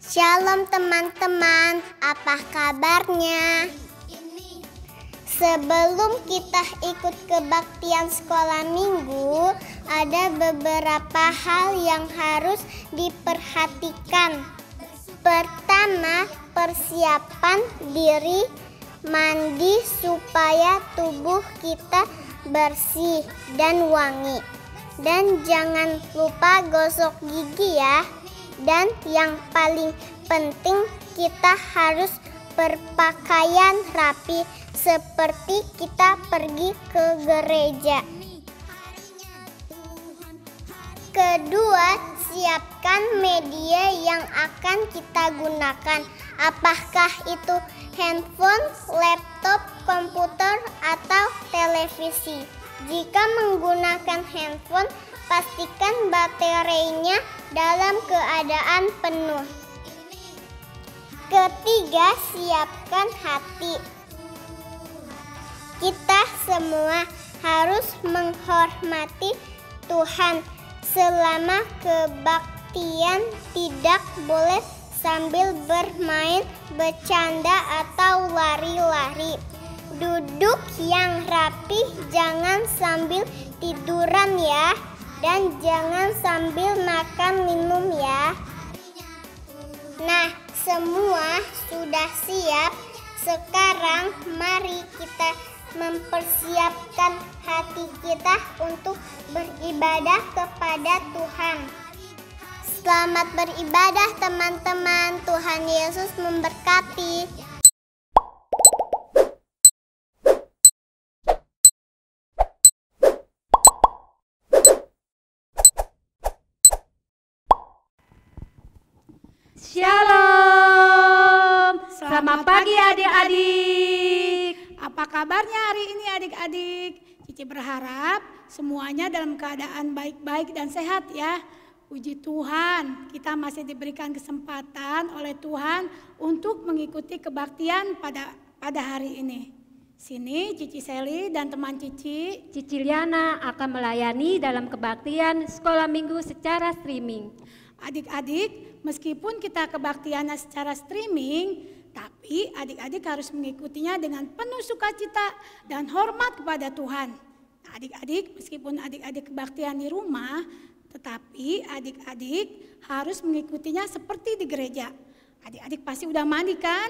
Shalom teman-teman, apa kabarnya? Sebelum kita ikut kebaktian sekolah minggu, ada beberapa hal yang harus diperhatikan. Pertama, persiapan diri, mandi supaya tubuh kita bersih dan wangi. Dan jangan lupa gosok gigi ya. Dan yang paling penting, kita harus berpakaian rapi seperti kita pergi ke gereja. Kedua, siapkan media yang akan kita gunakan. Apakah itu handphone, laptop, komputer, atau televisi? Jika menggunakan handphone, pastikan baterainya dalam keadaan penuh. Ketiga, siapkan hati. Kita semua harus menghormati Tuhan. Selama kebaktian tidak boleh sambil bermain, bercanda, atau lari-lari. Duduk yang rapi, jangan sambil tiduran ya. Dan jangan sambil makan minum ya. Nah, semua sudah siap. Sekarang mari kita mempersiapkan hati kita untuk beribadah kepada Tuhan. Selamat beribadah teman-teman. Tuhan Yesus memberkati. Shalom, selamat pagi adik-adik. Apa kabarnya hari ini adik-adik? Cici berharap semuanya dalam keadaan baik-baik dan sehat ya. Puji Tuhan, kita masih diberikan kesempatan oleh Tuhan untuk mengikuti kebaktian pada hari ini. Sini Cici Seli dan teman Cici Liana akan melayani dalam kebaktian sekolah minggu secara streaming. Adik-adik, meskipun kita kebaktiannya secara streaming, tapi adik-adik harus mengikutinya dengan penuh sukacita dan hormat kepada Tuhan. Nah, adik-adik, meskipun adik-adik kebaktian di rumah, tetapi adik-adik harus mengikutinya seperti di gereja. Adik-adik pasti udah mandi kan?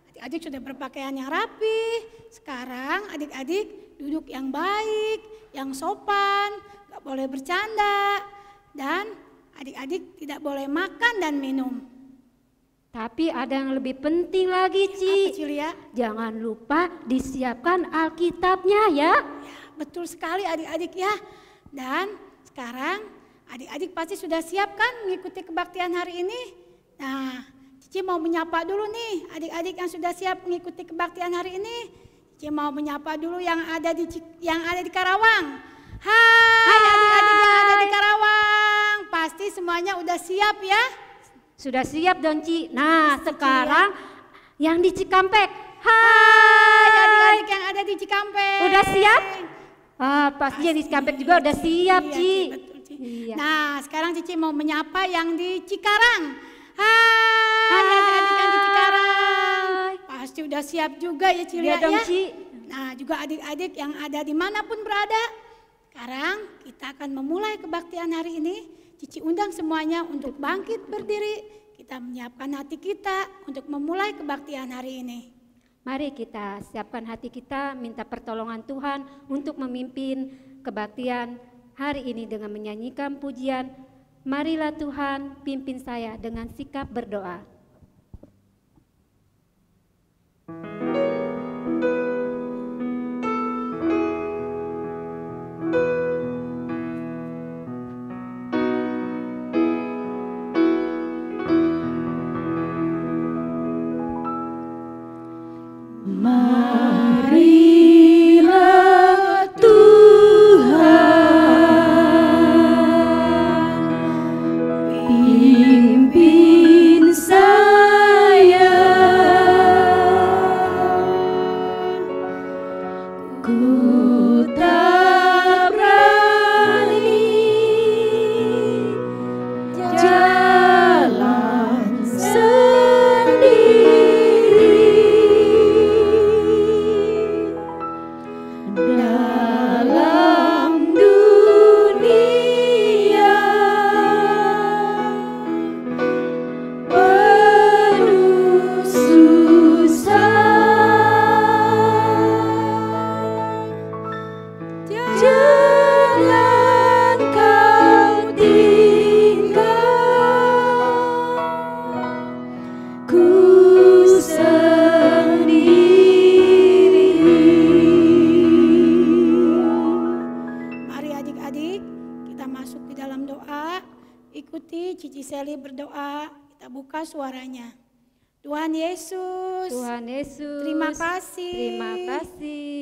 Adik-adik sudah berpakaian yang rapi. Sekarang adik-adik duduk yang baik, yang sopan, gak boleh bercanda, dan adik-adik tidak boleh makan dan minum. Tapi ada yang lebih penting lagi, Ci. Apa, Cilia? Jangan lupa disiapkan Alkitabnya ya. Betul sekali adik-adik ya. Dan sekarang adik-adik pasti sudah siap kan mengikuti kebaktian hari ini? Nah, Cici mau menyapa dulu nih adik-adik yang sudah siap mengikuti kebaktian hari ini. Cici mau menyapa dulu yang ada di Karawang. Hai adik-adik yang ada di Karawang. Pasti semuanya udah siap ya? Sudah siap dong, Ci. Nah, sekarang yang di Cikampek. Hai adik-adik yang ada di Cikampek. Udah siap? Pasti yang di Cikampek juga udah siap, Iya, Ci. betul, Ci. Iya. Nah, sekarang Cici mau menyapa yang di Cikarang. Hai adik-adik yang di Cikarang. Pasti udah siap juga ya, Ci. Iya dong, Ci. Nah, juga adik-adik yang ada dimanapun berada. Sekarang kita akan memulai kebaktian hari ini. Cici undang semuanya untuk bangkit berdiri. Kita menyiapkan hati kita untuk memulai kebaktian hari ini. Mari kita siapkan hati kita, minta pertolongan Tuhan untuk memimpin kebaktian hari ini dengan menyanyikan pujian. Marilah Tuhan pimpin saya dengan sikap berdoa. Marilah Tuhan pimpin saya kita masuk di dalam doa, ikuti Cici Seli berdoa, kita buka suaranya. Tuhan Yesus, terima kasih,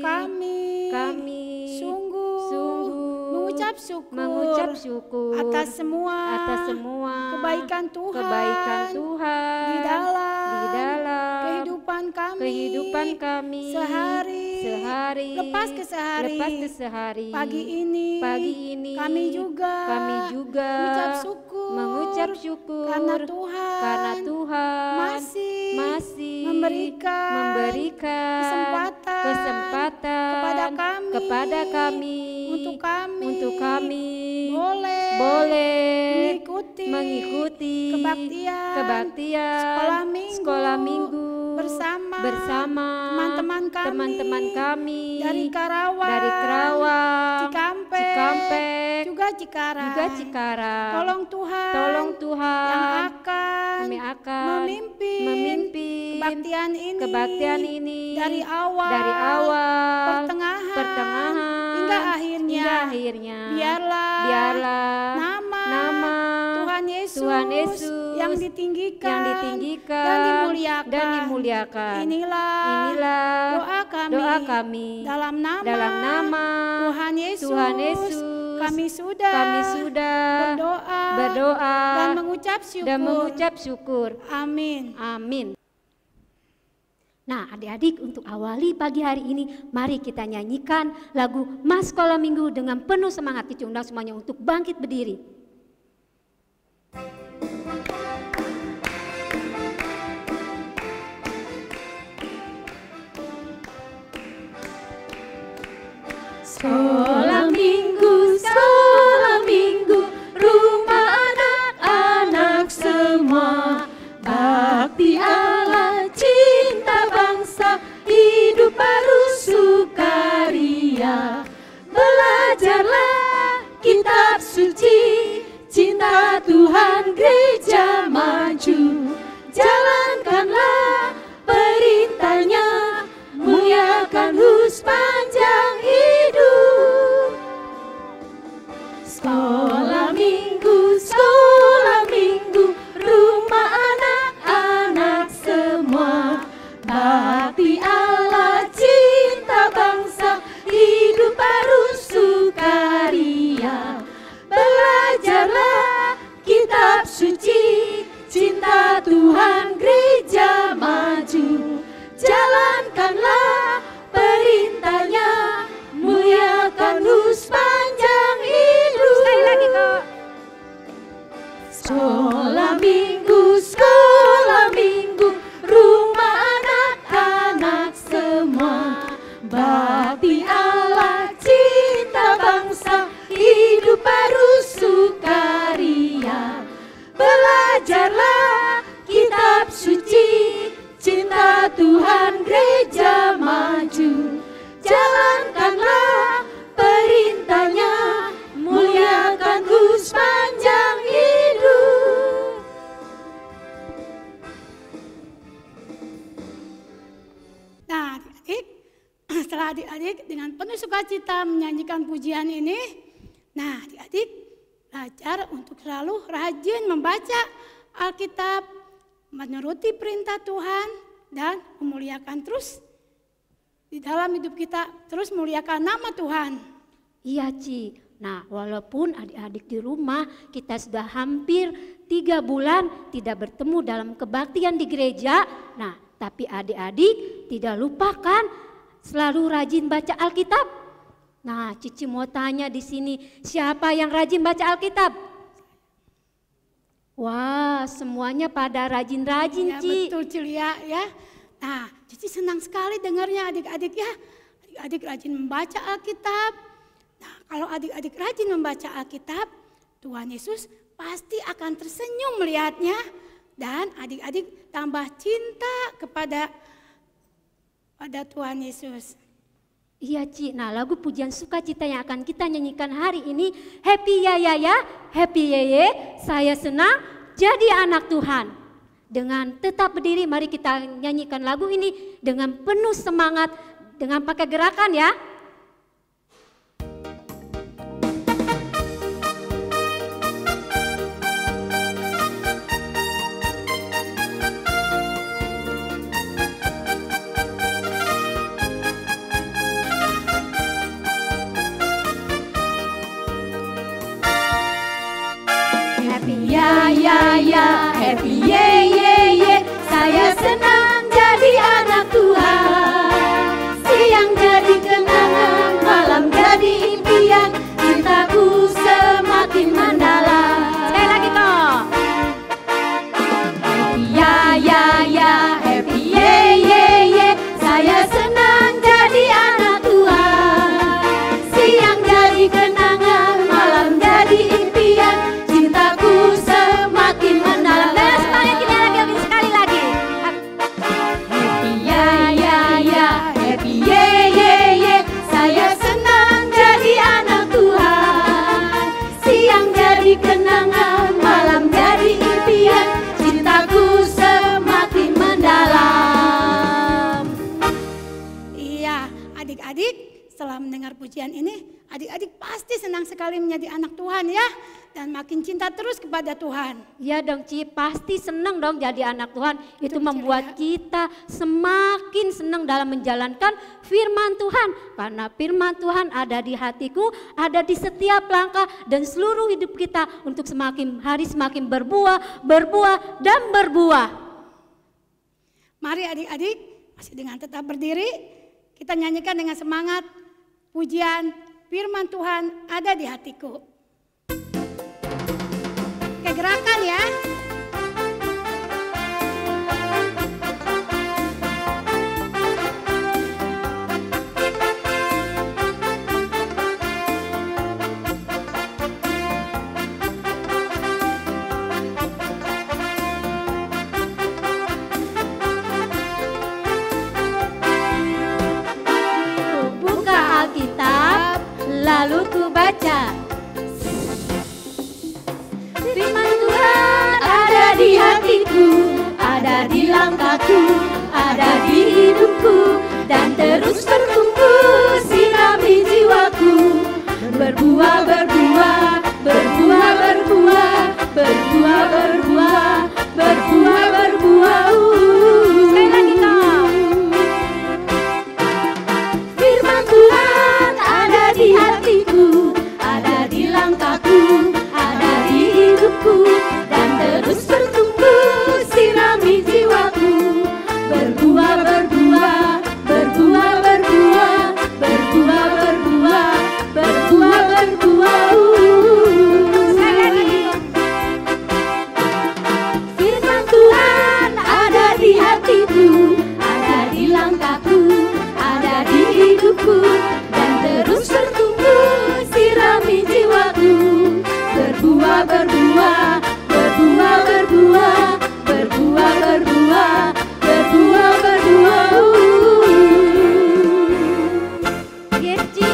kami sungguh mengucap syukur atas semua kebaikan Tuhan di dalam kehidupan kami sehari lepas ke sehari. Pagi ini kami juga mengucap syukur karena Tuhan masih memberikan kesempatan kepada kami untuk kami boleh mengikuti kebaktian sekolah minggu bersama teman-teman kami dari Karawang, Cikampek, juga Cikarang. Tolong Tuhan yang akan memimpin kebaktian ini dari awal, pertengahan hingga akhirnya. Biarlah nama Tuhan Yesus yang ditinggikan dan dimuliakan. Inilah doa kami dalam nama Tuhan Yesus. Kami sudah berdoa dan mengucap syukur. Amin. Nah, adik-adik, untuk awali pagi hari ini, mari kita nyanyikan lagu Mas Sekolah Minggu dengan penuh semangat. Kita undang semuanya untuk bangkit berdiri. Sekolah minggu, rumah anak-anak semua. Bakti Allah, cinta bangsa, hidup baru sukaria. Belajarlah kitab suci, cinta Tuhan gereja maju. Jalankanlah perintahnya, muliakan sepanjang hidup. Sekolah minggu, rumah anak-anak semua. Bakti Allah, cinta bangsa, hidup baru sukaria. Belajarlah kitab suci, cinta Tuhan gereja maju. Jalankanlah perintahnya, muliakan sepanjang hidup. Sekali lagi kok. Sekolah minggu, rumah anak-anak semua. Bakti Allah, cinta bangsa, hidup baru sukaria. Belajarlah kitab suci, cinta Tuhan gereja maju. Jalankanlah perintahnya, muliakan sepanjang hidup. Nah, adik-adik, setelah adik-adik dengan penuh sukacita menyanyikan pujian ini, nah adik-adik belajar untuk selalu rajin membaca Alkitab, menuruti perintah Tuhan, dan memuliakan terus di dalam hidup kita, terus memuliakan nama Tuhan. Iya, Ci. Nah, walaupun adik-adik di rumah kita sudah hampir 3 bulan tidak bertemu dalam kebaktian di gereja, nah, tapi adik-adik tidak lupakan selalu rajin baca Alkitab. Nah, Cici mau tanya di sini, siapa yang rajin baca Alkitab? Wah, semuanya pada rajin-rajin, Ya, Ci. betul, Cilia, ya. Nah, Cici senang sekali dengarnya adik-adik ya. Adik-adik rajin membaca Alkitab. Nah, kalau adik-adik rajin membaca Alkitab, Tuhan Yesus pasti akan tersenyum melihatnya. Dan adik-adik tambah cinta kepada Tuhan Yesus. Iya, Ci. Nah, lagu pujian sukacita yang akan kita nyanyikan hari ini, Happy ya, Happy Yeye, saya senang jadi anak Tuhan. Dengan tetap berdiri, mari kita nyanyikan lagu ini dengan penuh semangat, dengan pakai gerakan ya. ya, happy ye ye ye. Saya senang jadi anak Tuhan. Siang jadi kenangan, malam jadi impian. Cintaku semakin mendalam. Sekali lagi toh. Happy ya ya ya, happy ye ye ye. Saya senang jadi anak Tuhan. Siang jadi kenangan, malam jadi impian. Cintaku semakin mendalam. Dan semuanya kita lagi sekali lagi. Happy ya ya ya, happy ye ye ye. Saya senang jadi anak Tuhan. Siang jadi kenangan, malam jadi impian. Cintaku semakin mendalam. Iya, adik-adik, setelah mendengar pujian ini, adik-adik pasti senang sekali menjadi anak Tuhan ya, dan makin cinta terus kepada Tuhan. Ya dong Ci, pasti senang dong jadi anak Tuhan. Itu membuat kita semakin senang dalam menjalankan firman Tuhan. Karena firman Tuhan ada di hatiku, ada di setiap langkah dan seluruh hidup kita untuk semakin hari semakin berbuah, berbuah dan berbuah. Mari adik-adik, masih dengan tetap berdiri, kita nyanyikan dengan semangat pujian firman Tuhan ada di hatiku. Oke, gerakan ya. Buka Alkitab, lalu ku baca. Firman Tuhan ada di hatiku, ada di langkahku, ada di hidupku, dan terus bertumbuh sirami jiwaku. Berbuah, berbuah, berbuah, berbuah, berbuah, berbuah, berbuah, berbuah. Sekali lagi toh. Firman Tuhan ada di hatiku, ada di langkahku, ada di hidupku, dan terus bertumbuh sirami jiwaku. Berbuah, berbuah, berbuah, berbuah, berbuah, berbuah, berbuah, berbuah. Firman Tuhan ada di hatiku, ada di langkahku, ada di hidupku, dan terus bertumbuh sirami jiwaku. Berbuah, berbuah, berbuah, berbuah, berbuah, berbuah, berbuah, berbuah. Yes, Ci,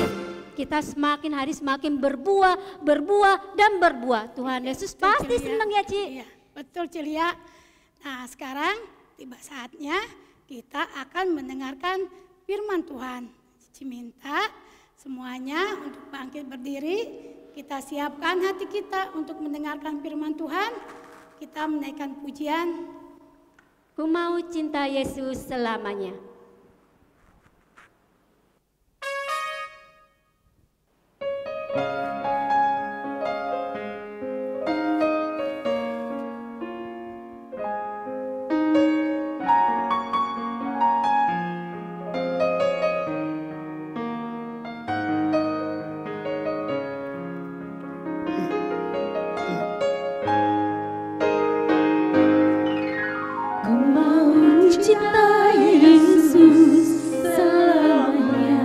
kita semakin hari semakin berbuah, berbuah dan berbuah. Tuhan Yesus pasti senang ya Ci. Iya, betul Cilia. Nah, sekarang tiba saatnya kita akan mendengarkan firman Tuhan. Cici minta semuanya untuk bangkit berdiri. Kita siapkan hati kita untuk mendengarkan firman Tuhan. Kita menaikkan pujian. Ku mau cinta Yesus selamanya. Ku mau cinta Yesus selamanya.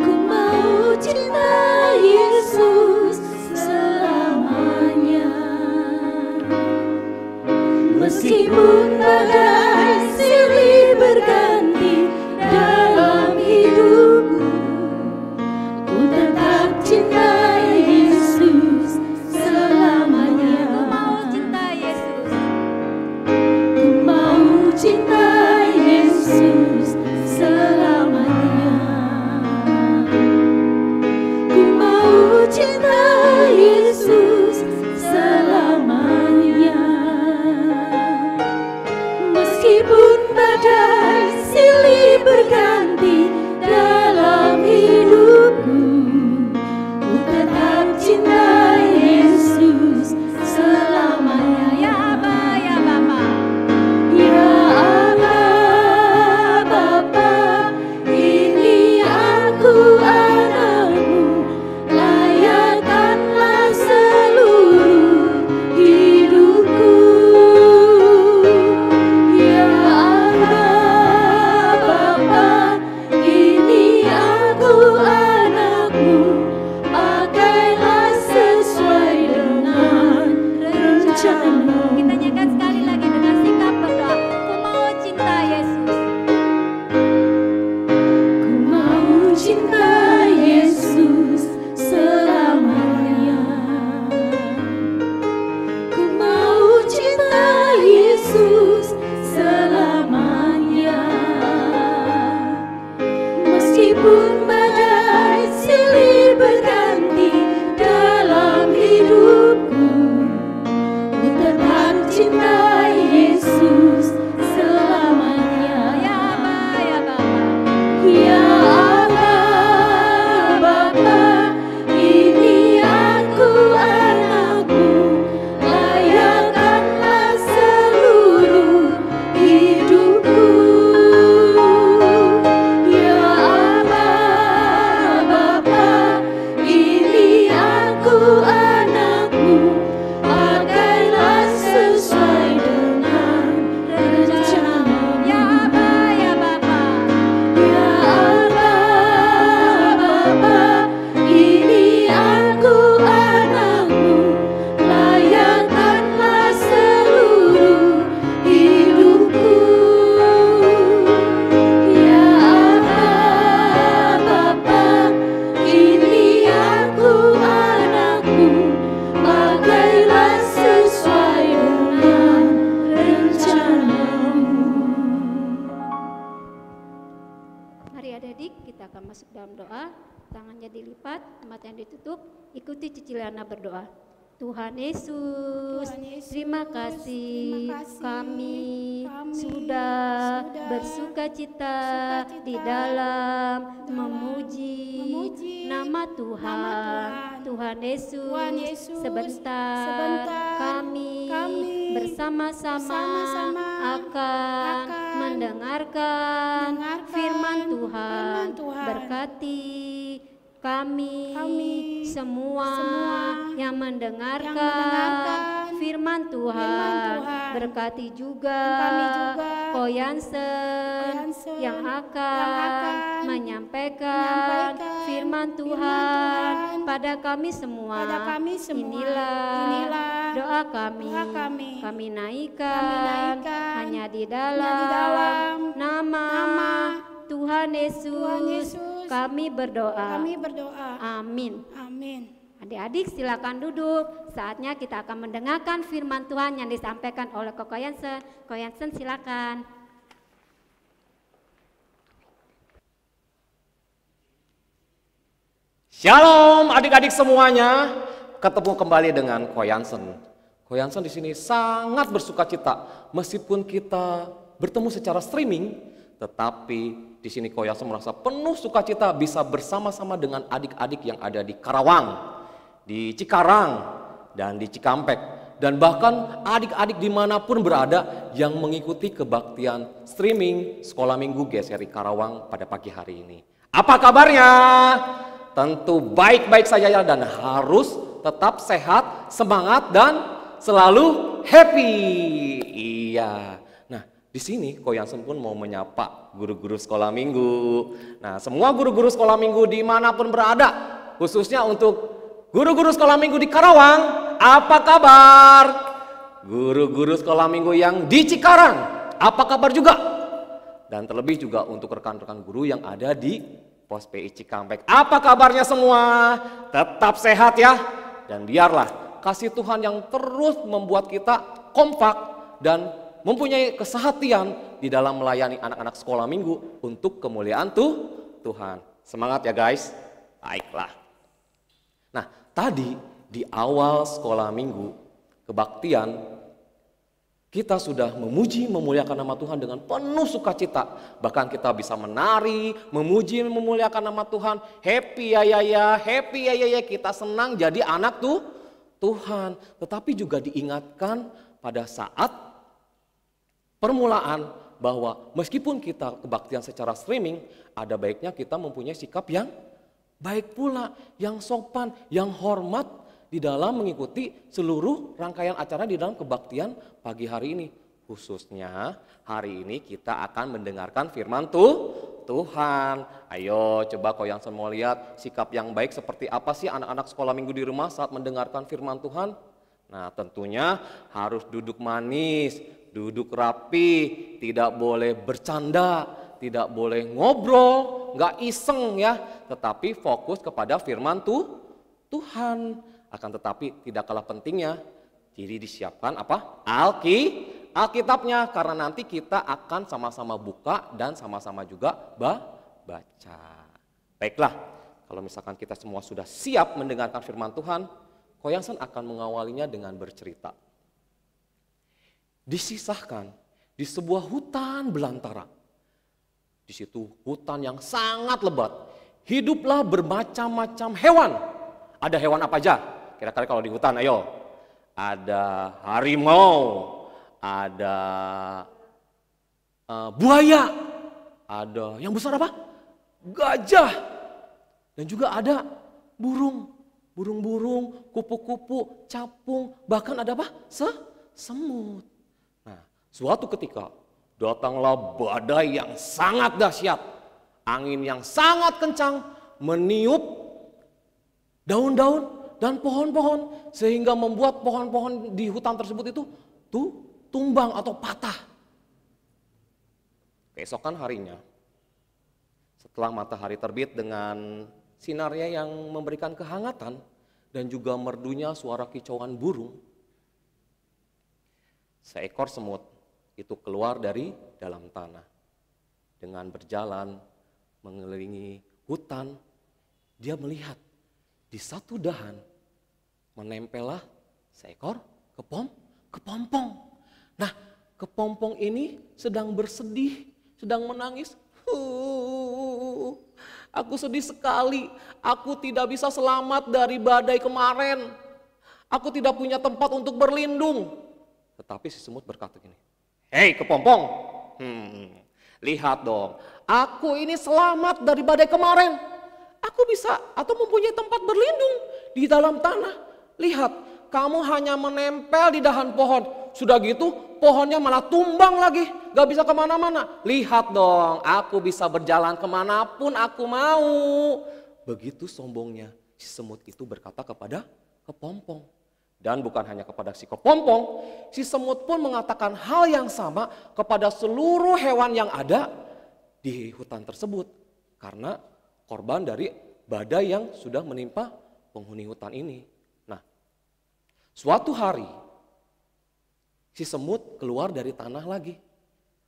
Ku mau cinta Yesus selamanya. Meskipun badai silih berganti dalam hidupku, ku tetap cinta Yesus selamanya. Ku mau cinta Yesus. Ku mau cinta Yesus selamanya. Ku mau cinta Yesus selamanya. Meskipun badai silih berganti dalam hidupku, ku tetap cinta Yesus masuk dalam doa, tangannya dilipat, matanya ditutup, ikuti cicilana berdoa. Tuhan Yesus, terima kasih, kami sudah bersuka cita di dalam memuji nama Tuhan. Tuhan Yesus, sebentar kami bersama-sama akan mendengarkan firman Tuhan. Berkati kami semua yang mendengarkan firman Tuhan. Berkati juga Koyansen yang akan menyampaikan firman Tuhan pada kami semua. Inilah doa kami. Kami naikkan hanya di dalam nama Tuhan Yesus. Kami berdoa. Amin. Adik-adik silakan duduk. Saatnya kita akan mendengarkan firman Tuhan yang disampaikan oleh Koko Yansen. Koko Yansen silakan. Shalom adik-adik semuanya. Ketemu kembali dengan Koko Yansen. Koko Yansen di sini sangat bersukacita meskipun kita bertemu secara streaming, tetapi di sini Koko Yansen merasa penuh sukacita bisa bersama-sama dengan adik-adik yang ada di Karawang, di Cikarang, dan di Cikampek. Dan bahkan adik-adik dimanapun berada yang mengikuti kebaktian streaming Sekolah Minggu GSRI Karawang pada pagi hari ini. Apa kabarnya? Tentu baik-baik saja ya, dan harus tetap sehat, semangat, dan selalu happy. Iya. Di sini Koko Yansen pun mau menyapa guru-guru sekolah minggu. Nah, semua guru-guru sekolah minggu dimanapun berada, khususnya untuk guru-guru sekolah minggu di Karawang, apa kabar? Guru-guru sekolah minggu yang di Cikarang, apa kabar juga? Dan terlebih juga untuk rekan-rekan guru yang ada di Pos PI Cikampek, apa kabarnya semua? Tetap sehat ya, dan biarlah kasih Tuhan yang terus membuat kita kompak dan mempunyai kesehatian di dalam melayani anak-anak sekolah minggu untuk kemuliaan Tuhan. Semangat ya guys. Baiklah. Nah, tadi di awal sekolah minggu kebaktian kita sudah memuji memuliakan nama Tuhan dengan penuh sukacita. Bahkan kita bisa menari, memuji memuliakan nama Tuhan. Happy ya, kita senang jadi anak Tuhan. Tetapi juga diingatkan pada saat permulaan bahwa meskipun kita kebaktian secara streaming, ada baiknya kita mempunyai sikap yang baik pula, yang sopan, yang hormat di dalam mengikuti seluruh rangkaian acara di dalam kebaktian pagi hari ini. Khususnya hari ini kita akan mendengarkan firman Tuhan. Ayo coba Koko Yansen mau lihat sikap yang baik seperti apa sih anak-anak sekolah minggu di rumah saat mendengarkan firman Tuhan. Nah, tentunya harus duduk manis, duduk rapi, tidak boleh bercanda, tidak boleh ngobrol, nggak iseng ya, tetapi fokus kepada firman Tuhan. Akan tetapi tidak kalah pentingnya, jadi disiapkan apa? Alkitabnya, karena nanti kita akan sama-sama buka dan sama-sama juga baca. Baiklah, kalau misalkan kita semua sudah siap mendengarkan firman Tuhan, Koko Yansen akan mengawalinya dengan bercerita. Disisahkan di sebuah hutan belantara. Di situ hutan yang sangat lebat. Hiduplah bermacam-macam hewan. Ada hewan apa aja? Kira-kira kalau di hutan, ayo. Ada harimau, ada buaya, ada yang besar apa? Gajah. Dan juga ada burung-burung, kupu-kupu, capung, bahkan ada apa? Semut. Nah, suatu ketika datanglah badai yang sangat dahsyat, angin yang sangat kencang meniup daun-daun dan pohon-pohon sehingga membuat pohon-pohon di hutan tersebut itu tumbang atau patah. Keesokan harinya, setelah matahari terbit dengan sinarnya yang memberikan kehangatan dan juga merdunya suara kicauan burung, seekor semut itu keluar dari dalam tanah dengan berjalan mengelilingi hutan, dia melihat di satu dahan menempellah seekor kepompong. Nah, kepompong ini sedang bersedih, sedang menangis. Aku sedih sekali, aku tidak bisa selamat dari badai kemarin. Aku tidak punya tempat untuk berlindung. Tetapi si semut berkata gini, hei kepompong, lihat dong, aku ini selamat dari badai kemarin. Aku bisa atau mempunyai tempat berlindung di dalam tanah. Lihat, kamu hanya menempel di dahan pohon. Sudah gitu, pohonnya malah tumbang lagi, gak bisa kemana-mana. Lihat dong, aku bisa berjalan kemanapun aku mau. Begitu sombongnya si semut itu berkata kepada kepompong. Dan bukan hanya kepada si kepompong, si semut pun mengatakan hal yang sama kepada seluruh hewan yang ada di hutan tersebut. Karena korban dari badai yang sudah menimpa penghuni hutan ini. Nah, suatu hari si semut keluar dari tanah lagi.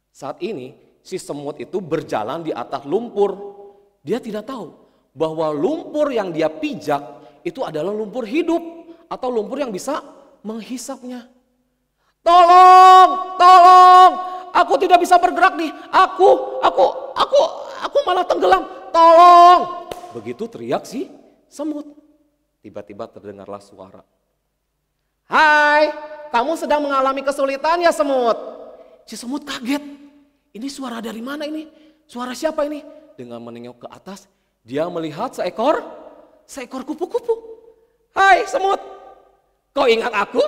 Saat ini si semut itu berjalan di atas lumpur. Dia tidak tahu bahwa lumpur yang dia pijak itu adalah lumpur hidup atau lumpur yang bisa menghisapnya. Tolong, aku tidak bisa bergerak nih. Aku malah tenggelam. Tolong. Begitu teriak si semut. Tiba-tiba terdengarlah suara. Hai, kamu sedang mengalami kesulitan ya semut? Si semut kaget. Ini suara dari mana ini? Suara siapa ini? Dengan menengok ke atas, dia melihat seekor kupu-kupu. Hai semut, kau ingat aku?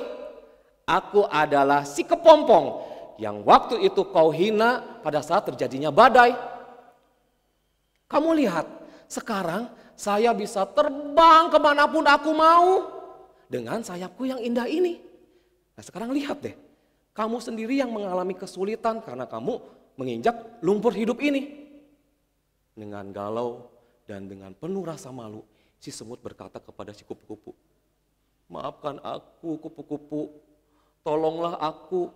Aku adalah si kepompong yang waktu itu kau hina pada saat terjadinya badai. Kamu lihat, sekarang saya bisa terbang kemanapun aku mau dengan sayapku yang indah ini. Nah sekarang lihat deh, kamu sendiri yang mengalami kesulitan karena kamu menginjak lumpur hidup ini. Dengan galau dan dengan penuh rasa malu, si semut berkata kepada si kupu-kupu, maafkan aku kupu-kupu, tolonglah aku,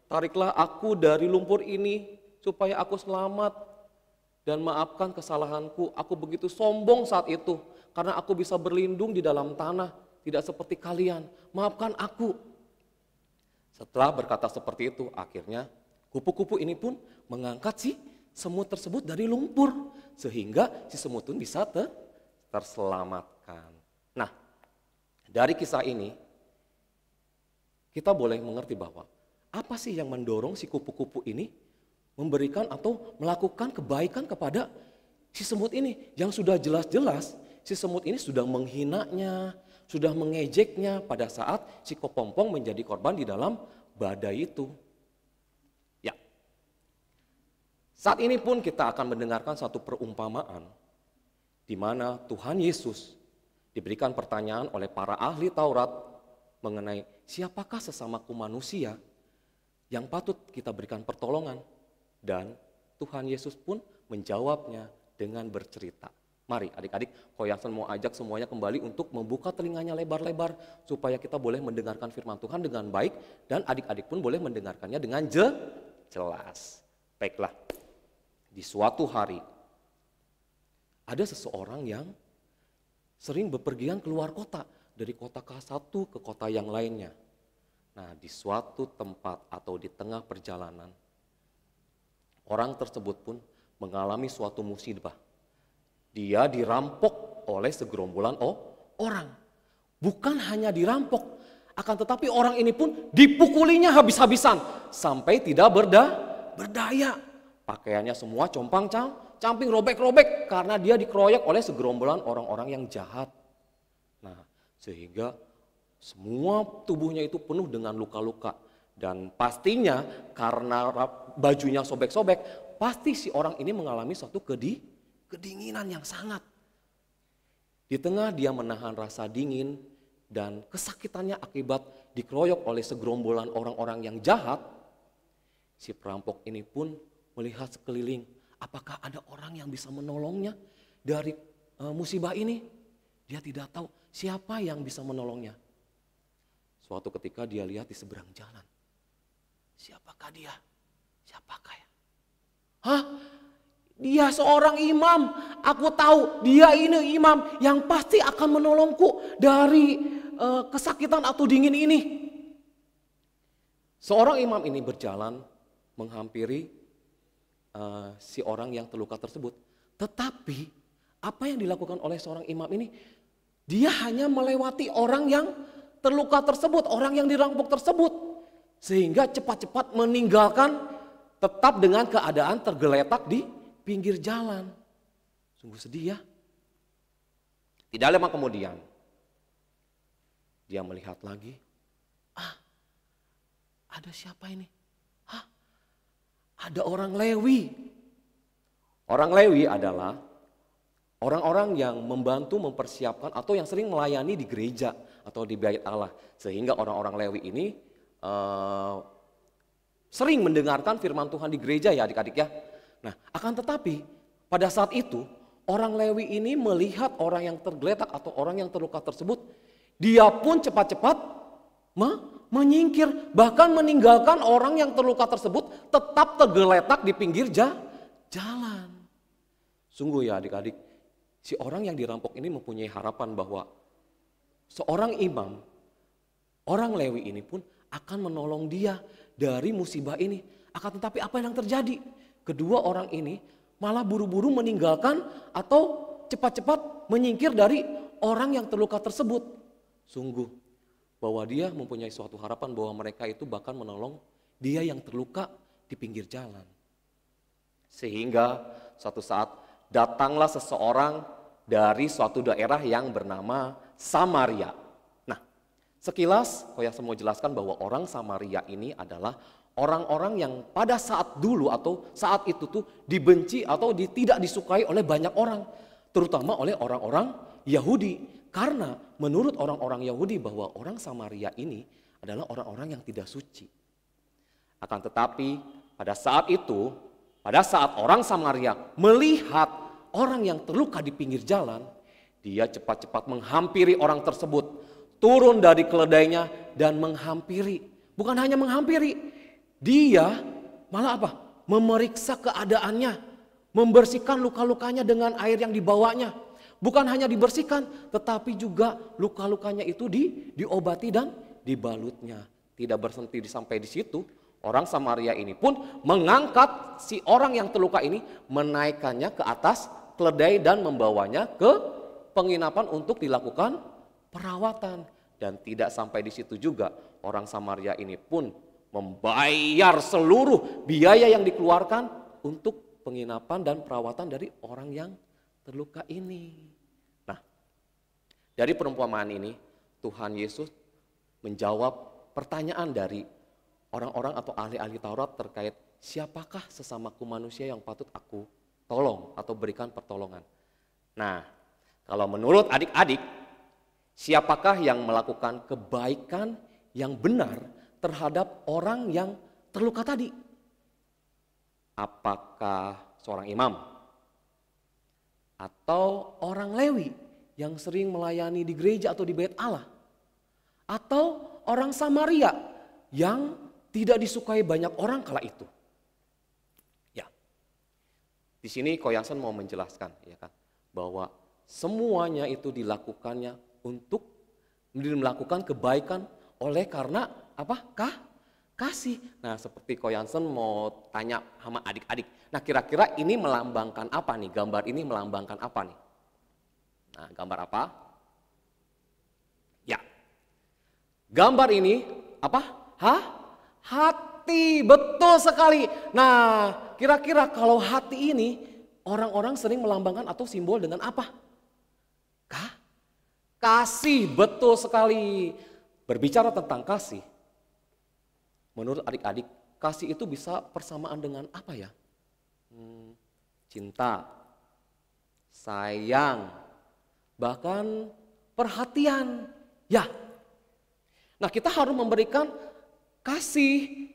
tariklah aku dari lumpur ini supaya aku selamat. Dan maafkan kesalahanku, aku begitu sombong saat itu karena aku bisa berlindung di dalam tanah, tidak seperti kalian, maafkan aku. Setelah berkata seperti itu, akhirnya kupu-kupu ini pun mengangkat si semut tersebut dari lumpur sehingga si semut pun bisa terselamatkan. Nah, dari kisah ini kita boleh mengerti bahwa apa sih yang mendorong si kupu-kupu ini memberikan atau melakukan kebaikan kepada si semut ini yang sudah jelas-jelas si semut ini sudah menghinanya, sudah mengejeknya pada saat si kepompong menjadi korban di dalam badai itu. Ya. Saat ini pun kita akan mendengarkan satu perumpamaan di mana Tuhan Yesus diberikan pertanyaan oleh para ahli Taurat mengenai siapakah sesamaku manusia yang patut kita berikan pertolongan. Dan Tuhan Yesus pun menjawabnya dengan bercerita. Mari adik-adik, Koyansen mau ajak semuanya kembali untuk membuka telinganya lebar-lebar supaya kita boleh mendengarkan firman Tuhan dengan baik dan adik-adik pun boleh mendengarkannya dengan jelas. Baiklah, di suatu hari ada seseorang yang sering bepergian keluar kota, dari kota ke satu ke kota yang lainnya. Nah, di suatu tempat atau di tengah perjalanan, orang tersebut pun mengalami suatu musibah. Dia dirampok oleh segerombolan orang. Bukan hanya dirampok, akan tetapi orang ini pun dipukulinya habis-habisan sampai tidak berdaya. Pakaiannya semua compang-camping, robek-robek karena dia dikeroyok oleh segerombolan orang-orang yang jahat. Nah, sehingga semua tubuhnya itu penuh dengan luka-luka. Dan pastinya karena bajunya sobek-sobek, pasti si orang ini mengalami suatu kedinginan yang sangat. Di tengah dia menahan rasa dingin dan kesakitannya akibat dikeroyok oleh segerombolan orang-orang yang jahat, si perampok ini pun melihat sekeliling, apakah ada orang yang bisa menolongnya dari musibah ini. Dia tidak tahu siapa yang bisa menolongnya. Suatu ketika dia lihat di seberang jalan. Siapakah dia? Siapakah ya? Hah? Dia seorang imam, aku tahu dia ini imam yang pasti akan menolongku dari kesakitan atau dingin ini. Seorang imam ini berjalan menghampiri si orang yang terluka tersebut. Tetapi apa yang dilakukan oleh seorang imam ini, dia hanya melewati orang yang terluka tersebut, orang yang dirampok tersebut. Sehingga cepat-cepat meninggalkan, tetap dengan keadaan tergeletak di pinggir jalan. Sungguh sedih ya. Tidak lama kemudian, dia melihat lagi. Ada siapa ini? Ada orang Lewi. Orang Lewi adalah orang-orang yang membantu mempersiapkan atau yang sering melayani di gereja atau di bait Allah. Sehingga orang-orang Lewi ini sering mendengarkan firman Tuhan di gereja ya adik-adik ya. Nah, akan tetapi pada saat itu orang Lewi ini melihat orang yang tergeletak atau orang yang terluka tersebut, dia pun cepat-cepat menyingkir, bahkan meninggalkan orang yang terluka tersebut tetap tergeletak di pinggir jalan. Sungguh ya adik-adik, si orang yang dirampok ini mempunyai harapan bahwa seorang imam, orang Lewi ini pun akan menolong dia dari musibah ini. Akan tetapi apa yang terjadi? Kedua orang ini malah buru-buru meninggalkan atau cepat-cepat menyingkir dari orang yang terluka tersebut. Sungguh bahwa dia mempunyai suatu harapan bahwa mereka itu bahkan menolong dia yang terluka di pinggir jalan. Sehingga suatu saat datanglah seseorang dari suatu daerah yang bernama Samaria. Nah, sekilas saya mau jelaskan bahwa orang Samaria ini adalah orang-orang yang pada saat dulu atau saat itu tuh dibenci atau tidak disukai oleh banyak orang. Terutama oleh orang-orang Yahudi. Karena menurut orang-orang Yahudi bahwa orang Samaria ini adalah orang-orang yang tidak suci. Akan tetapi pada saat itu, pada saat orang Samaria melihat orang yang terluka di pinggir jalan, dia cepat-cepat menghampiri orang tersebut. Turun dari keledainya dan menghampiri. Bukan hanya menghampiri, dia malah apa? Memeriksa keadaannya, membersihkan luka-lukanya dengan air yang dibawanya. Bukan hanya dibersihkan, tetapi juga luka-lukanya itu diobati dan dibalutnya. Tidak berhenti sampai di situ, orang Samaria ini pun mengangkat si orang yang terluka ini, menaikkannya ke atas keledai dan membawanya ke penginapan untuk dilakukan perawatan. Dan tidak sampai di situ juga, orang Samaria ini pun membayar seluruh biaya yang dikeluarkan untuk penginapan dan perawatan dari orang yang terluka ini. Nah, dari perumpamaan ini Tuhan Yesus menjawab pertanyaan dari orang-orang atau ahli-ahli Taurat terkait siapakah sesamaku manusia yang patut aku tolong atau berikan pertolongan. Nah, kalau menurut adik-adik, siapakah yang melakukan kebaikan yang benar terhadap orang yang terluka tadi? Apakah seorang imam? Atau orang Lewi yang sering melayani di gereja atau di bait Allah? Atau orang Samaria yang tidak disukai banyak orang kala itu? Ya, di sini Koyansen mau menjelaskan ya kan, bahwa semuanya itu dilakukannya untuk melakukan kebaikan oleh karena apa? Kasih. Nah, seperti Koyansen mau tanya sama adik-adik. Nah, kira-kira ini melambangkan apa nih? Gambar ini melambangkan apa nih? Nah, gambar apa? Ya. Gambar ini apa? Hati. Betul sekali. Nah, kira-kira kalau hati ini orang-orang sering melambangkan atau simbol dengan apa? Kasih. Betul sekali. Berbicara tentang kasih, menurut adik-adik, kasih itu bisa persamaan dengan apa ya? Cinta, sayang, bahkan perhatian. Ya. Nah, kita harus memberikan kasih,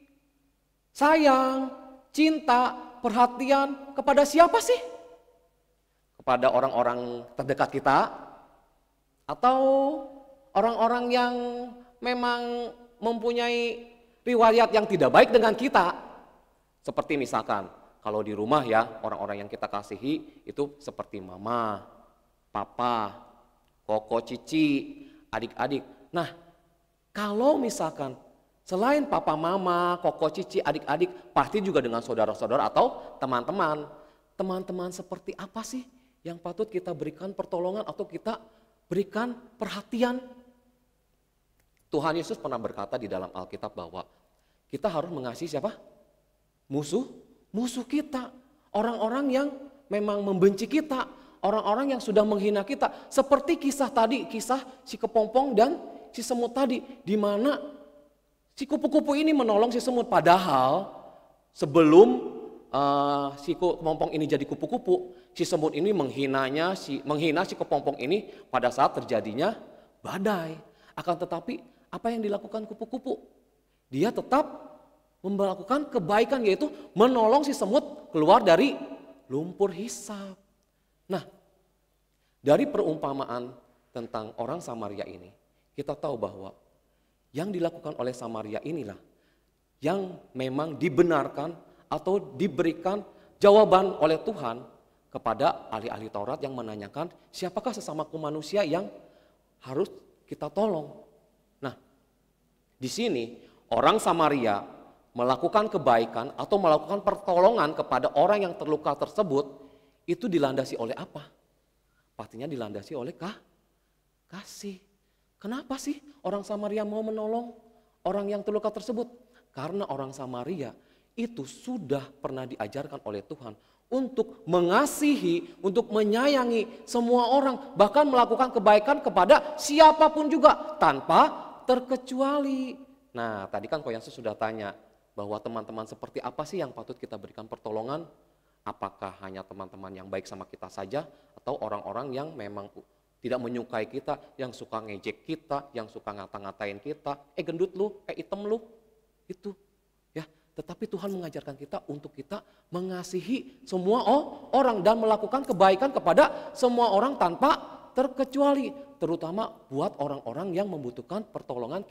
sayang, cinta, perhatian kepada siapa sih? Kepada orang-orang terdekat kita? Atau orang-orang yang memang mempunyai riwayat yang tidak baik dengan kita. Seperti misalkan, kalau di rumah ya, orang-orang yang kita kasihi itu seperti mama, papa, koko, cici, adik-adik. Nah, kalau misalkan selain papa, mama, koko, cici, adik-adik, pasti juga dengan saudara-saudara atau teman-teman. Teman-teman seperti apa sih yang patut kita berikan pertolongan atau kita berikan perhatian? Tuhan Yesus pernah berkata di dalam Alkitab bahwa kita harus mengasihi siapa? Musuh kita. Orang-orang yang memang membenci kita. Orang-orang yang sudah menghina kita. Seperti kisah tadi, kisah si kepompong dan si semut tadi. Di mana si kupu-kupu ini menolong si semut. Padahal sebelum si kepompong ini jadi kupu-kupu, si semut ini menghina si kepompong ini pada saat terjadinya badai. Akan tetapi apa yang dilakukan kupu-kupu? Dia tetap melakukan kebaikan, yaitu menolong si semut keluar dari lumpur hisap. Nah, dari perumpamaan tentang orang Samaria ini, kita tahu bahwa yang dilakukan oleh Samaria inilah yang memang dibenarkan atau diberikan jawaban oleh Tuhan kepada ahli-ahli Taurat yang menanyakan siapakah sesamaku manusia yang harus kita tolong. Nah, di sini orang Samaria melakukan kebaikan atau melakukan pertolongan kepada orang yang terluka tersebut itu dilandasi oleh apa? Pastinya dilandasi oleh kasih. Kenapa sih orang Samaria mau menolong orang yang terluka tersebut? Karena orang Samaria itu sudah pernah diajarkan oleh Tuhan untuk mengasihi, untuk menyayangi semua orang, bahkan melakukan kebaikan kepada siapapun juga tanpa terkecuali. Nah, tadi kan Ko Yansen sudah tanya bahwa teman-teman seperti apa sih yang patut kita berikan pertolongan? Apakah hanya teman-teman yang baik sama kita saja atau orang-orang yang memang tidak menyukai kita, yang suka ngejek kita, yang suka ngata-ngatain kita, gendut lu, hitam lu, itu ya. Tetapi Tuhan mengajarkan kita untuk kita mengasihi semua orang dan melakukan kebaikan kepada semua orang tanpa terkecuali, terutama buat orang-orang yang membutuhkan pertolongan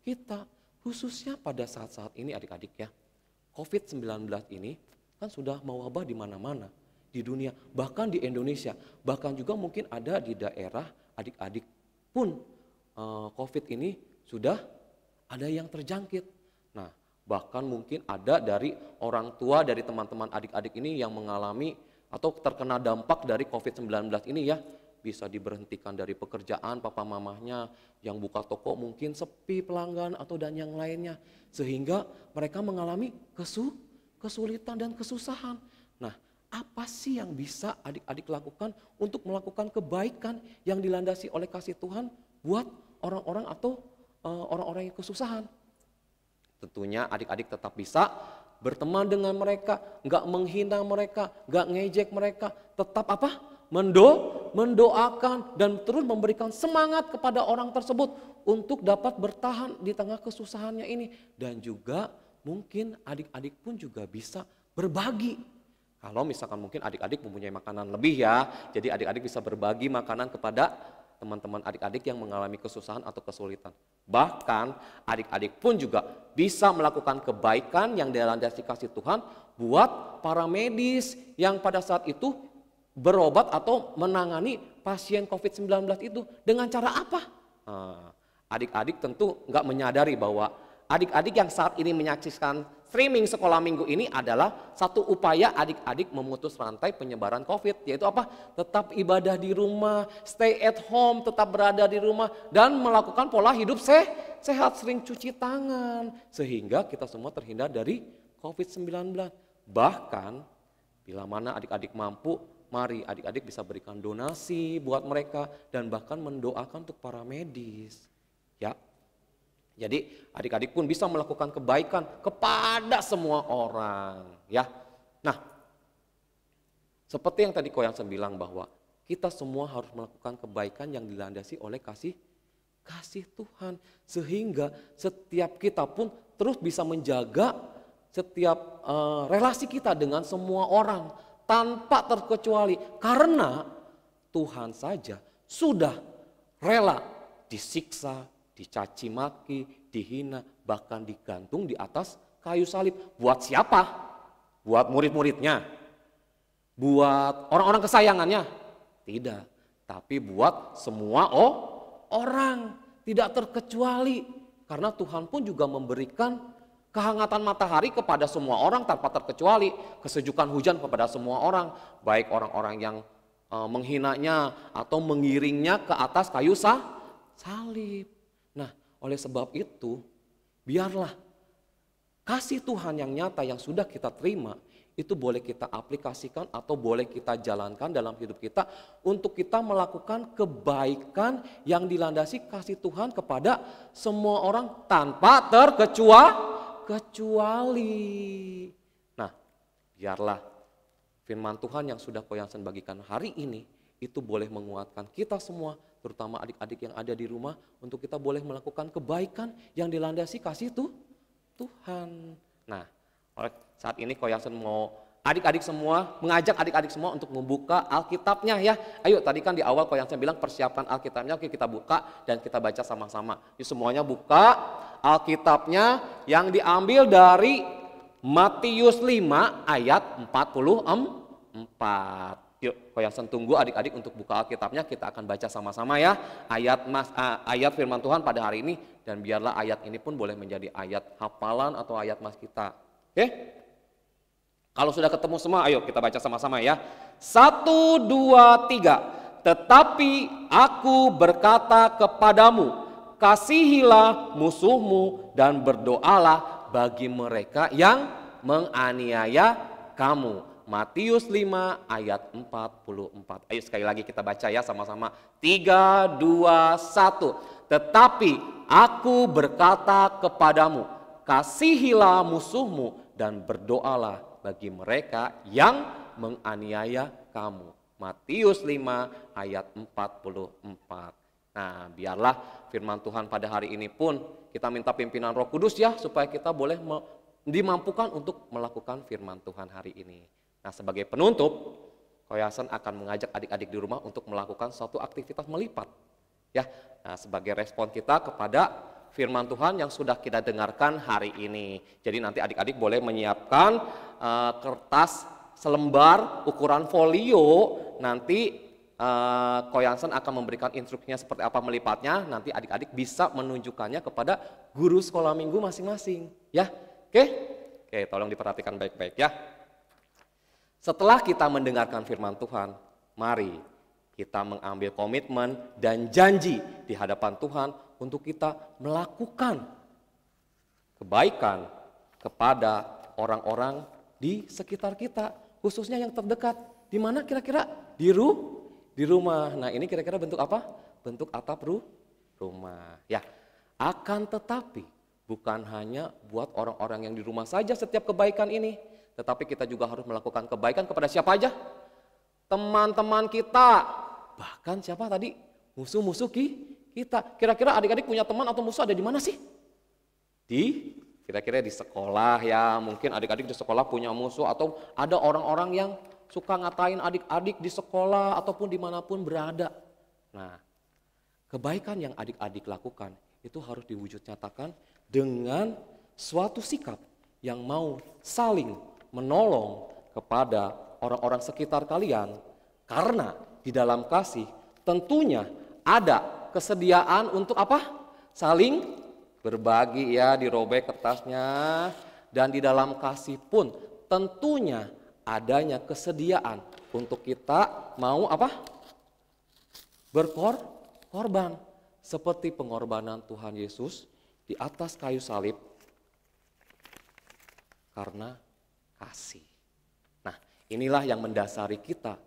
kita, khususnya pada saat-saat ini adik-adik ya. COVID-19 ini kan sudah mewabah di mana-mana di dunia, bahkan di Indonesia, bahkan juga mungkin ada di daerah adik-adik pun COVID ini sudah ada yang terjangkit. Nah, bahkan mungkin ada dari orang tua, dari teman-teman adik-adik ini yang mengalami atau terkena dampak dari COVID-19 ini ya. Bisa diberhentikan dari pekerjaan papa mamahnya, yang buka toko mungkin sepi pelanggan atau dan yang lainnya. Sehingga mereka mengalami kesulitan dan kesusahan. Nah, apa sih yang bisa adik-adik lakukan untuk melakukan kebaikan yang dilandasi oleh kasih Tuhan buat orang-orang atau orang-orang yang kesusahan? Tentunya adik-adik tetap bisa berteman dengan mereka, nggak menghina mereka, nggak ngejek mereka, tetap apa? Mendoakan dan terus memberikan semangat kepada orang tersebut untuk dapat bertahan di tengah kesusahannya ini. Dan juga mungkin adik-adik pun juga bisa berbagi. Kalau misalkan mungkin adik-adik mempunyai makanan lebih ya, jadi adik-adik bisa berbagi makanan kepada teman-teman adik-adik yang mengalami kesusahan atau kesulitan. Bahkan adik-adik pun juga bisa melakukan kebaikan yang dilandasi kasih Tuhan buat para medis yang pada saat itu berobat atau menangani pasien COVID-19 itu. Dengan cara apa? Adik-adik tentu nggak menyadari bahwa adik-adik yang saat ini menyaksikan streaming sekolah minggu ini adalah satu upaya adik-adik memutus rantai penyebaran COVID. Yaitu apa? Tetap ibadah di rumah, stay at home, tetap berada di rumah, dan melakukan pola hidup sehat, sering cuci tangan. Sehingga kita semua terhindar dari COVID-19. Bahkan bila mana adik-adik mampu, mari adik-adik bisa berikan donasi buat mereka dan bahkan mendoakan untuk para medis. Ya. Jadi adik-adik pun bisa melakukan kebaikan kepada semua orang, ya. Nah, seperti yang tadi Ko Yansen bilang bahwa kita semua harus melakukan kebaikan yang dilandasi oleh kasih Tuhan, sehingga setiap kita pun terus bisa menjaga setiap relasi kita dengan semua orang tanpa terkecuali, karena Tuhan saja sudah rela disiksa, dicaci maki, dihina, bahkan digantung di atas kayu salib. Buat siapa? buat murid-muridnya, buat orang-orang kesayangannya? Tidak, tapi buat semua orang, tidak terkecuali. Karena Tuhan pun juga memberikan kehangatan matahari kepada semua orang tanpa terkecuali, kesejukan hujan kepada semua orang, baik orang-orang yang menghinanya atau mengiringnya ke atas kayu salib. Nah, oleh sebab itu, biarlah kasih Tuhan yang nyata yang sudah kita terima, itu boleh kita aplikasikan atau boleh kita jalankan dalam hidup kita untuk kita melakukan kebaikan yang dilandasi kasih Tuhan kepada semua orang tanpa terkecuali. Nah, biarlah firman Tuhan yang sudah Koyansen bagikan hari ini itu boleh menguatkan kita semua, terutama adik-adik yang ada di rumah, untuk kita boleh melakukan kebaikan yang dilandasi kasih Tuhan. Nah, saat ini Koyansen mau adik-adik semua, mengajak adik-adik semua untuk membuka Alkitabnya ya. Ayo, tadi kan di awal Koyansen bilang persiapkan Alkitabnya, oke kita buka dan kita baca sama-sama. Yuk semuanya buka Alkitabnya yang diambil dari Matius 5 ayat 44. Yuk, Koyansen tunggu adik-adik untuk buka Alkitabnya, kita akan baca sama-sama ya ayat firman Tuhan pada hari ini, dan biarlah ayat ini pun boleh menjadi ayat hafalan atau ayat mas kita. Oke? Kalau sudah ketemu semua, ayo kita baca sama-sama ya. 1, 2, 3. Tetapi aku berkata kepadamu, kasihilah musuhmu dan berdoalah bagi mereka yang menganiaya kamu. Matius 5 ayat 44. Ayo sekali lagi kita baca ya sama-sama. 3, 2, 1. Tetapi aku berkata kepadamu, kasihilah musuhmu dan berdoalah bagi mereka yang menganiaya kamu. Matius 5 ayat 44. Nah, biarlah firman Tuhan pada hari ini pun kita minta pimpinan Roh Kudus ya, supaya kita boleh dimampukan untuk melakukan firman Tuhan hari ini. Nah, sebagai penutup, Koyansen akan mengajak adik-adik di rumah untuk melakukan suatu aktivitas melipat. Ya, nah, sebagai respon kita kepada firman Tuhan yang sudah kita dengarkan hari ini. Jadi nanti adik-adik boleh menyiapkan kertas selembar ukuran folio. Nanti Koyansen akan memberikan instruksinya seperti apa melipatnya. Nanti adik-adik bisa menunjukkannya kepada guru sekolah minggu masing-masing. Ya, oke? Oke, tolong diperhatikan baik-baik ya. Setelah kita mendengarkan firman Tuhan, mari kita mengambil komitmen dan janji di hadapan Tuhan untuk kita melakukan kebaikan kepada orang-orang di sekitar kita, khususnya yang terdekat. Di mana kira-kira? Di rumah. Nah, ini kira-kira bentuk apa? Bentuk atap rumah. Ya, akan tetapi bukan hanya buat orang-orang yang di rumah saja setiap kebaikan ini, tetapi kita juga harus melakukan kebaikan kepada siapa aja? Teman-teman kita. Bahkan siapa tadi? Musuh-musuh kita. Kira-kira adik-adik punya teman atau musuh ada di mana sih? Kira-kira di sekolah ya. Mungkin adik-adik di sekolah punya musuh, atau ada orang-orang yang suka ngatain adik-adik di sekolah ataupun dimanapun berada. Nah, kebaikan yang adik-adik lakukan itu harus diwujud nyatakan dengan suatu sikap yang mau saling menolong kepada orang-orang sekitar kalian, karena di dalam kasih tentunya ada kesediaan untuk apa? Saling berbagi ya, dirobek kertasnya. Dan di dalam kasih pun tentunya adanya kesediaan untuk kita mau apa? Berkorban, seperti pengorbanan Tuhan Yesus di atas kayu salib karena kasih. Nah, inilah yang mendasari kita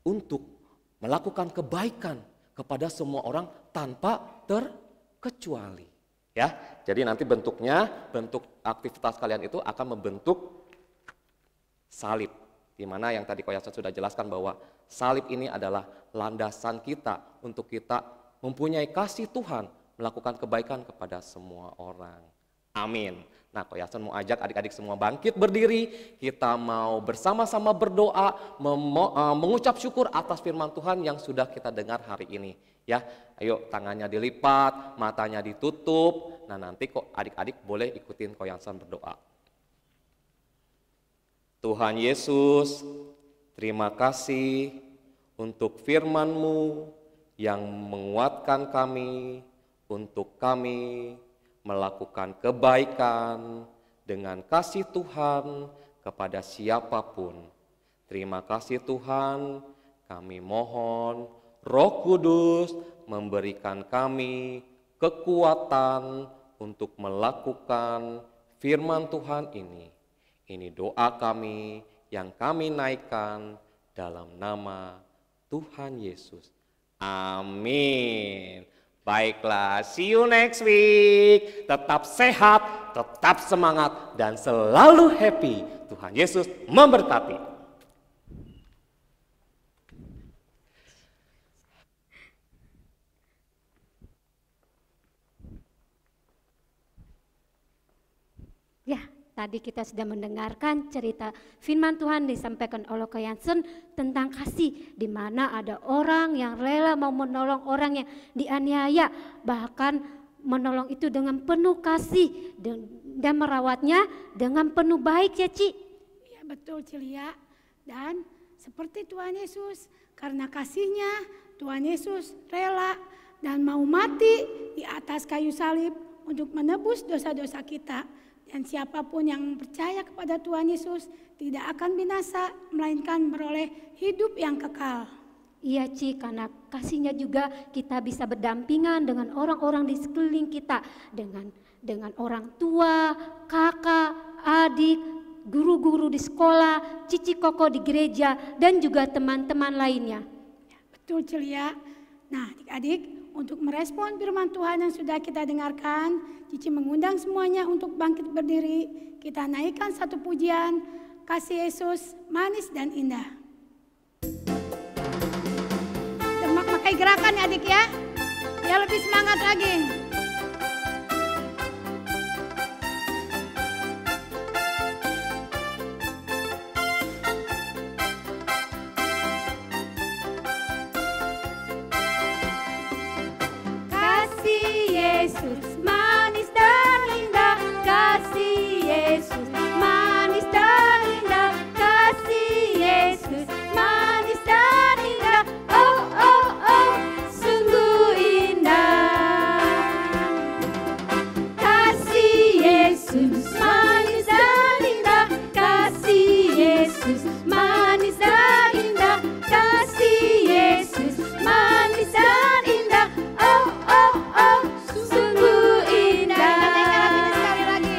untuk melakukan kebaikan kepada semua orang tanpa terkecuali. Ya, jadi nanti bentuk aktivitas kalian itu akan membentuk salib. Di mana yang tadi Koyansen sudah jelaskan bahwa salib ini adalah landasan kita untuk kita mempunyai kasih Tuhan, melakukan kebaikan kepada semua orang. Amin. Nah, Koyansen mau ajak adik-adik semua bangkit berdiri. Kita mau bersama-sama berdoa, mengucap syukur atas firman Tuhan yang sudah kita dengar hari ini. Ya, ayo tangannya dilipat, matanya ditutup. Nah, nanti kok adik-adik boleh ikutin Koyansen berdoa. Tuhan Yesus, terima kasih untuk firman-Mu yang menguatkan kami untuk kami melakukan kebaikan dengan kasih Tuhan kepada siapapun. Terima kasih Tuhan, kami mohon Roh Kudus memberikan kami kekuatan untuk melakukan firman Tuhan ini. Ini doa kami yang kami naikkan dalam nama Tuhan Yesus. Amin. Baiklah, see you next week. Tetap sehat, tetap semangat, dan selalu happy. Tuhan Yesus memberkati. Ya, tadi kita sudah mendengarkan cerita firman Tuhan disampaikan oleh Kak Yansen tentang kasih, di mana ada orang yang rela mau menolong orang yang dianiaya, bahkan menolong itu dengan penuh kasih dan merawatnya dengan penuh baik ya Ci. Ya betul Cilia, dan seperti Tuhan Yesus, karena kasihnya Tuhan Yesus rela dan mau mati di atas kayu salib untuk menebus dosa-dosa kita. Dan siapapun yang percaya kepada Tuhan Yesus tidak akan binasa, melainkan beroleh hidup yang kekal. Iya Ci, karena kasihnya juga kita bisa berdampingan dengan orang-orang di sekeliling kita, dengan orang tua, kakak, adik, guru-guru di sekolah, cici koko di gereja, dan juga teman-teman lainnya. Betul Celia. Nah adik-adik, untuk merespon firman Tuhan yang sudah kita dengarkan, Cici mengundang semuanya untuk bangkit berdiri. Kita naikkan satu pujian, Kasih Yesus Manis dan Indah. Pakai gerakan ya adik ya, biar lebih semangat lagi. Yesus manis dan indah, kasih Yesus manis dan indah, kasih Yesus manis dan indah, oh oh oh sungguh indah. Kasih Yesus manis dan indah, kasih Yesus manis dan indah, kasih Yesus manis dan indah, oh oh oh sungguh indah. Sekali lagi.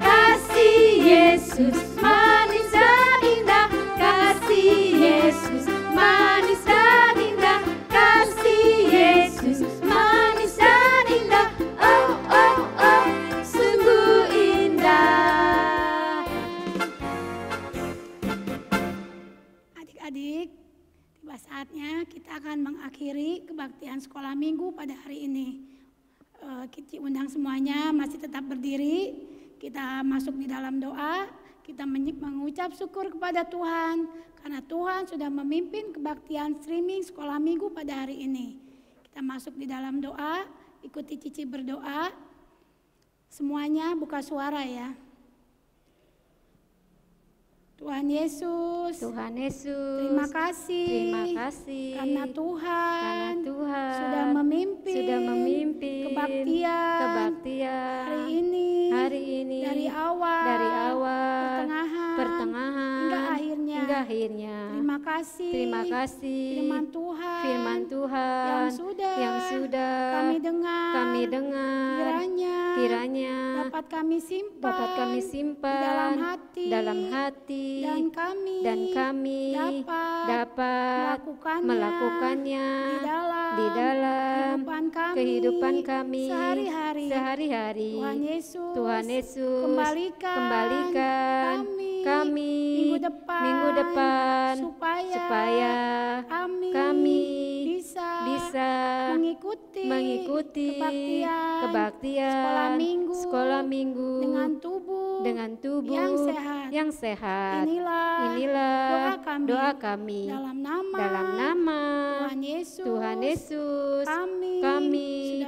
Kasih Yesus manis dan indah, kasih Yesus manis dan indah, kasih Yesus manis dan indah, oh oh oh sungguh indah. Adik-adik, tiba saatnya kita akan mengakhiri kebaktian sekolah minggu pada hari ini. Kita undang semuanya masih tetap berdiri, kita masuk di dalam doa, kita mengucap syukur kepada Tuhan karena Tuhan sudah memimpin kebaktian streaming sekolah minggu pada hari ini. Kita masuk di dalam doa, ikuti Cici berdoa, semuanya buka suara ya. Tuhan Yesus, Tuhan Yesus, terima kasih karena Tuhan sudah memimpin kebaktian hari ini dari awal pertengahan hingga akhirnya. Terima kasih firman Tuhan yang sudah kami dengar kiranya dapat kami simpan dalam hati dan kami dapat melakukannya di dalam kehidupan kami sehari-hari. Tuhan Yesus, kembalikan kami minggu depan supaya kami bisa mengikuti kebaktian sekolah minggu dengan tubuh yang sehat. Inilah doa kami dalam nama Tuhan Yesus. Kami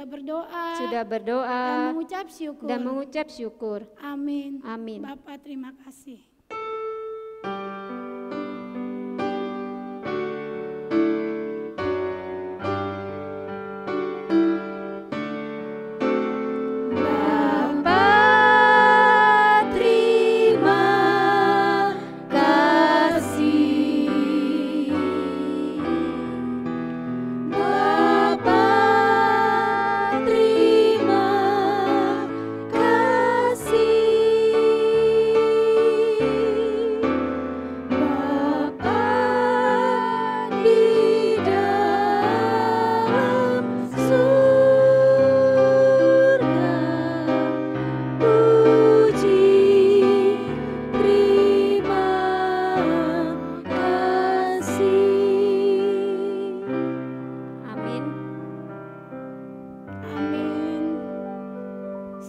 sudah berdoa dan mengucap syukur. Amin. Amin. Bapak terima kasih.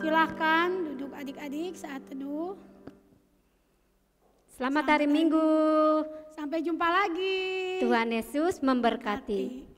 Silahkan duduk adik-adik saat teduh. Selamat hari Minggu. Sampai jumpa lagi. Tuhan Yesus memberkati.